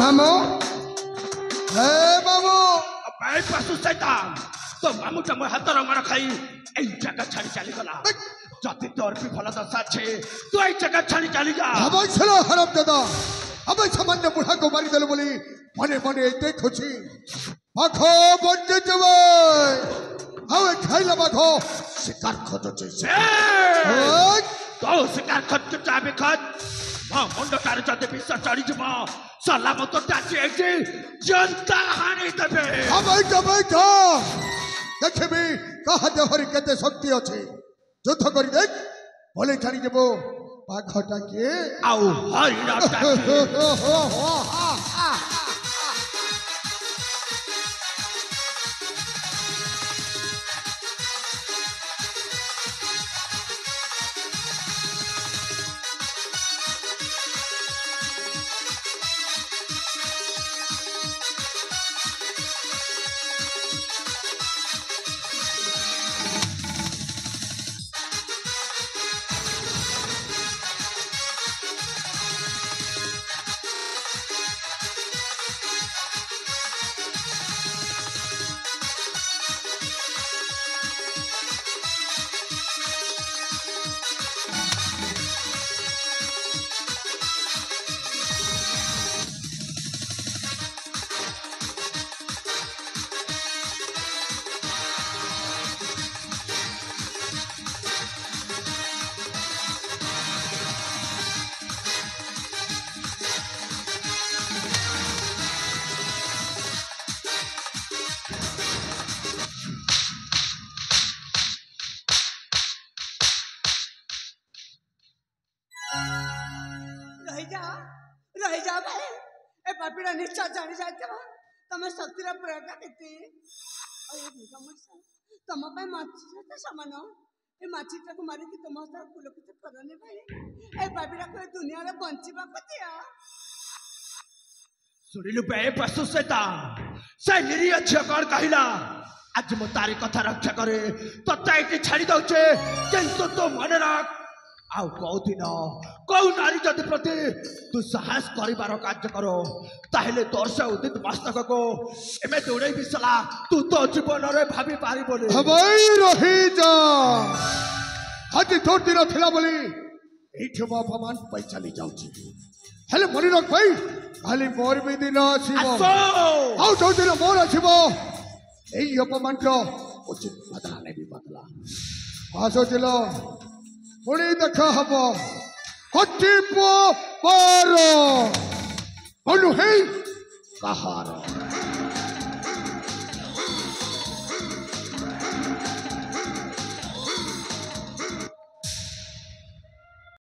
मामू हे मामू भाई पशु शैतान तो मामू तम हाथ रंगण खाई ए जगह छाड़ी चली गला जति तोर भी भल दशा छे तू ए जगह छाड़ी चली जा अब चलो हरम दादा अब सामान्य बुढ़ा को मारी देल बोली मने मने देखुची बाघो बंजे जवे हवे खाइला बाघो शिकार खोजचे तो शिकार खोज चाबे खोज मुंड तार जति पिसा चढ़ी जब सलाम तो टाची एजे जनता हानि देबे अब देखबी कहा देहरी केते शक्ति अछि युद्ध करी देख बोले छाड़ी देबो बाघटा के आउ हरिणाटा रह जा भाई ए पापीड़ा निश्चय जानी जाते हो तमे शक्तिर प्रयोग केते अरे भगवान तम पे माछी से समान ए माछी को मारी कि तुम साथ पुलकित करने भाई ए पापीड़ा को दुनिया रे बंचिबा कतिया सुनिलु बे पशु शैतान से निरीह झ कौन कहिला आज मो तारी कथा रक्षा करे तते एटी छाड़ी दउचे किंतु तो मन रख आउ कौ दिन कौ नारी जति प्रति तू साहस करिबार कार्य करो ताहेले तोर से उदित मस्तक को एमे दौड़े बिसला तू तो जीवन रे भाभी पारी बोले हवाई रही जा आज थोड़ दिन थिला बोली एठी बा अपमान पै चली जाउची हेले मरि रख भाई खाली मोर भी दिन आसीबो आउ थोड़ दिन मोर आसीबो एई अपमान को उचित बदला ने भी बदला आसो चलो पुणी देखा हम कटिपो पारो कनु है कहारो